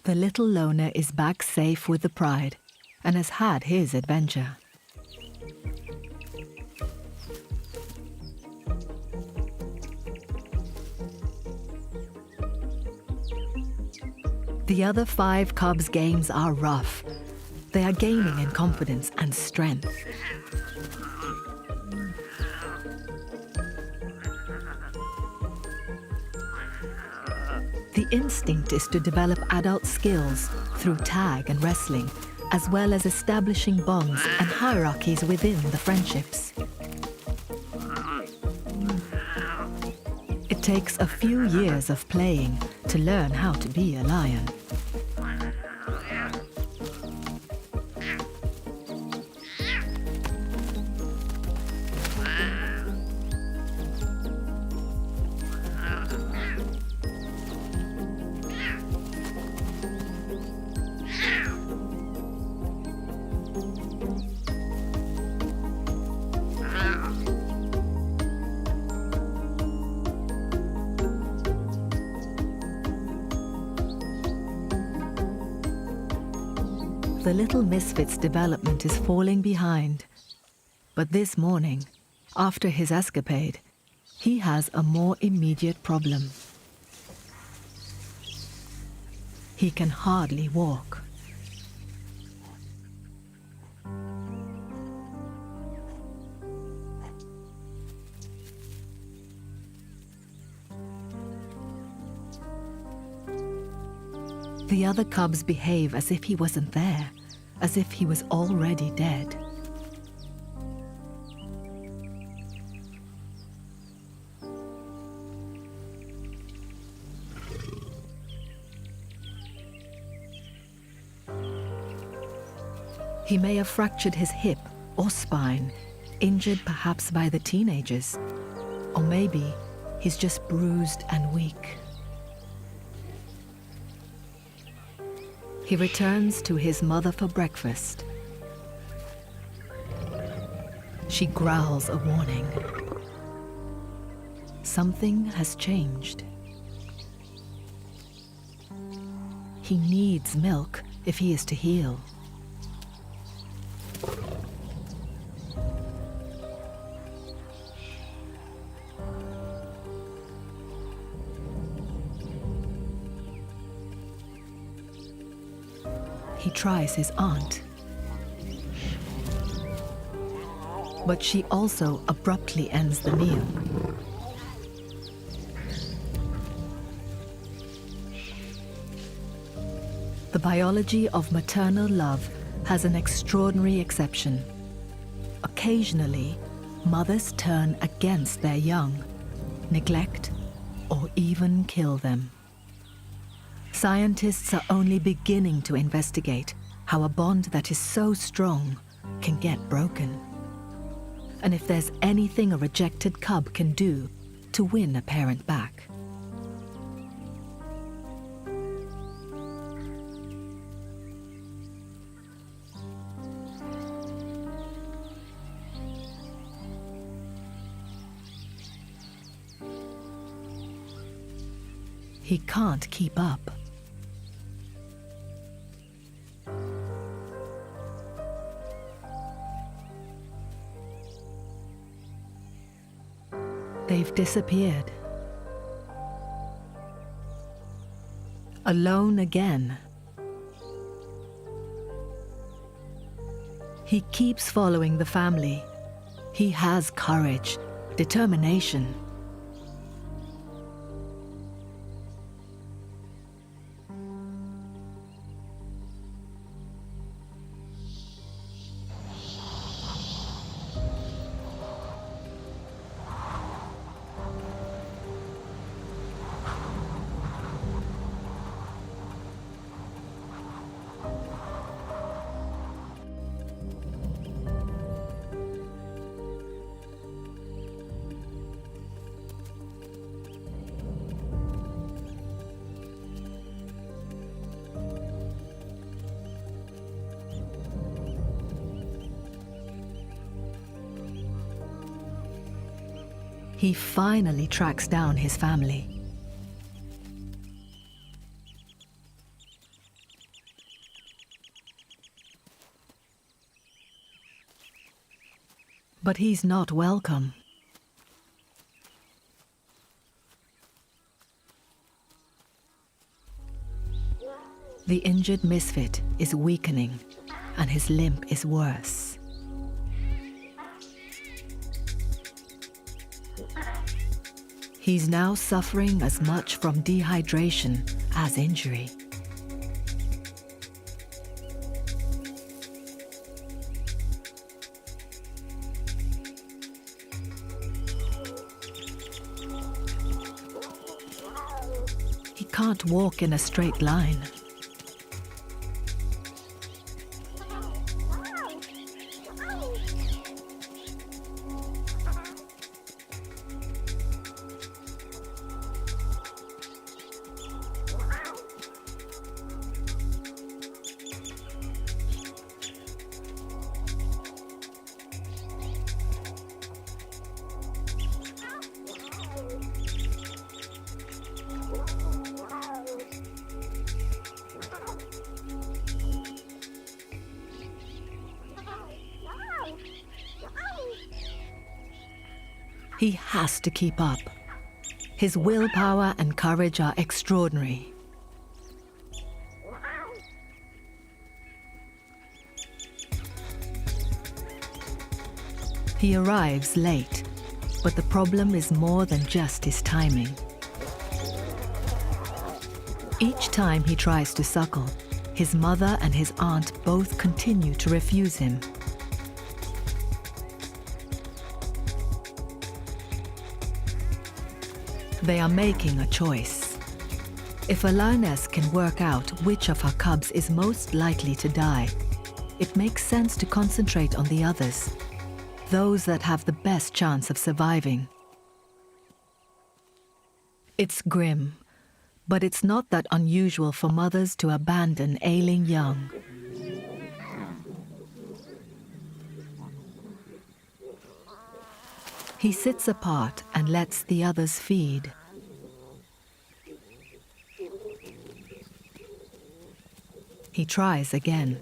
The little loner is back safe with the pride and has had his adventure. The other 5 cubs' games are rough. They are gaining in confidence and strength. The instinct is to develop adult skills through tag and wrestling, as well as establishing bonds and hierarchies within the friendships. It takes a few years of playing to learn how to be a lion. The little Misfit's development is falling behind. But this morning, after his escapade, he has a more immediate problem. He can hardly walk. The other cubs behave as if he wasn't there, as if he was already dead. He may have fractured his hip or spine, injured perhaps by the teenagers. Or maybe he's just bruised and weak. He returns to his mother for breakfast. She growls a warning. Something has changed. He needs milk if he is to heal. He tries his aunt. But she also abruptly ends the meal. The biology of maternal love has an extraordinary exception. Occasionally, mothers turn against their young, neglect, or even kill them. Scientists are only beginning to investigate how a bond that is so strong can get broken. And if there's anything a rejected cub can do to win a parent back. He can't keep up. They've disappeared. Alone again. He keeps following the family. He has courage, determination. He finally tracks down his family. But he's not welcome. The injured Misfit is weakening, and his limp is worse. He's now suffering as much from dehydration as injury. He can't walk in a straight line. He has to keep up. His willpower and courage are extraordinary. He arrives late, but the problem is more than just his timing. Each time he tries to suckle, his mother and his aunt both continue to refuse him. They are making a choice. If a lioness can work out which of her cubs is most likely to die, it makes sense to concentrate on the others, those that have the best chance of surviving. It's grim, but it's not that unusual for mothers to abandon ailing young. He sits apart and lets the others feed. He tries again.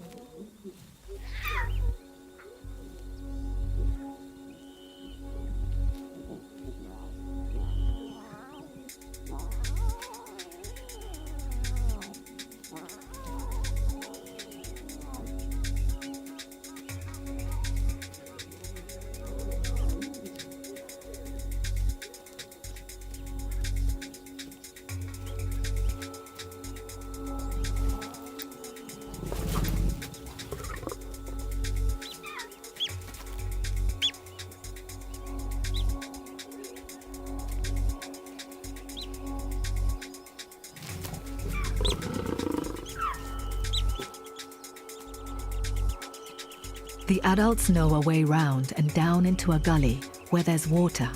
The adults know a way round and down into a gully where there's water.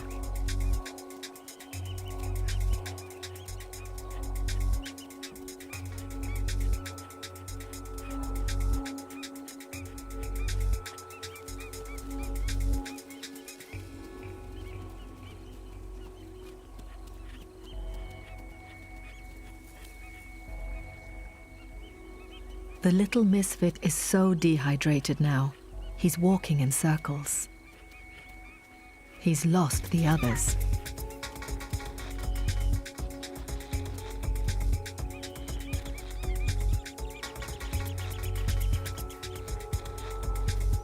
The little Misfit is so dehydrated now. He's walking in circles. He's lost the others.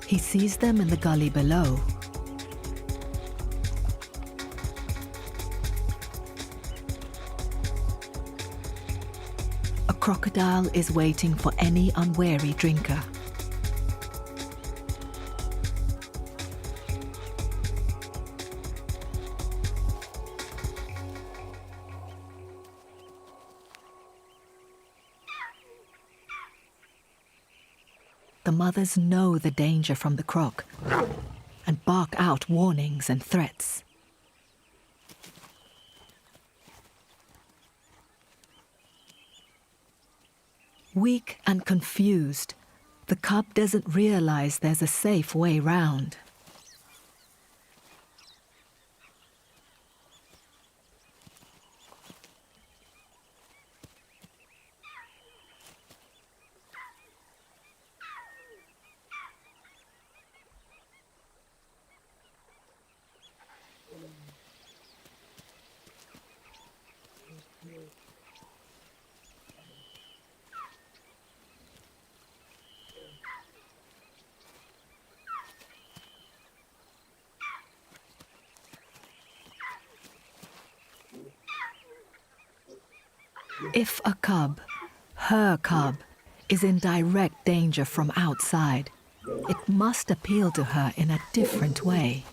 He sees them in the gully below. A crocodile is waiting for any unwary drinker. The mothers know the danger from the croc and bark out warnings and threats. Weak and confused, the cub doesn't realize there's a safe way round. If a cub, her cub, is in direct danger from outside, it must appeal to her in a different way.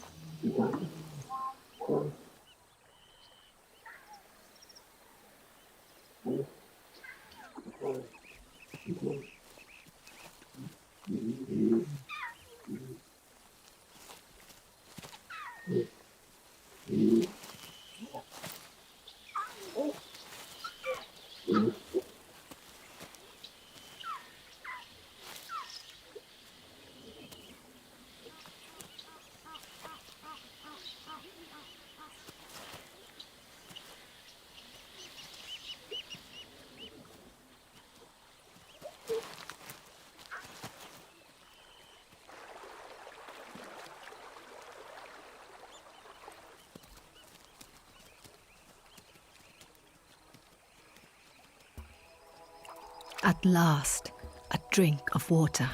At last, a drink of water.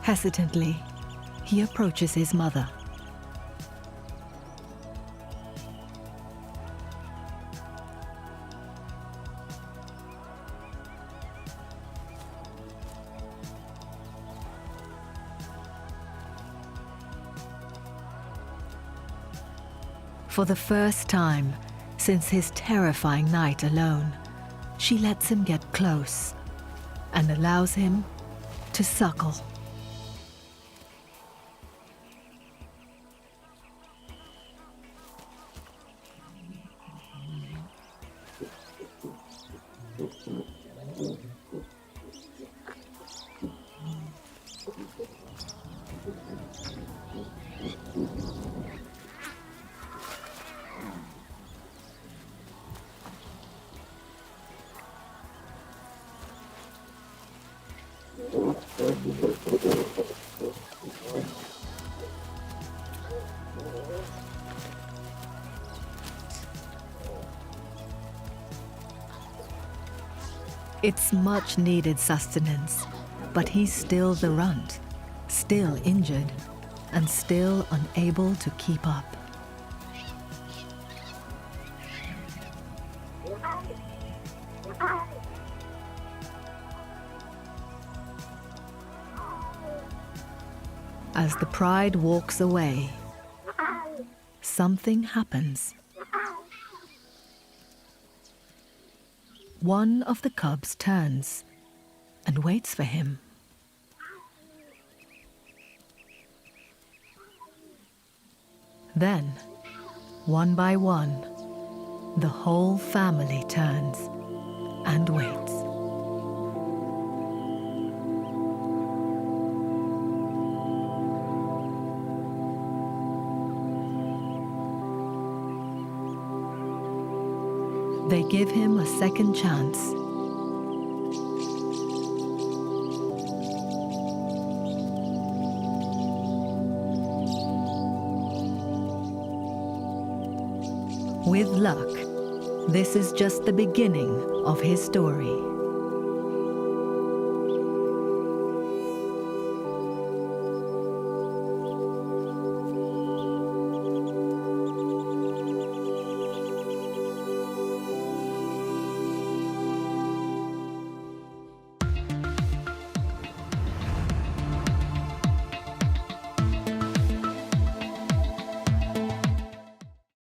Hesitantly, he approaches his mother. For the first time since his terrifying night alone, she lets him get close and allows him to suckle. It's much needed sustenance, but he's still the runt, still injured, and still unable to keep up. As the pride walks away, something happens. One of the cubs turns and waits for him. Then, one by one, the whole family turns and waits. They give him a second chance. With luck, this is just the beginning of his story.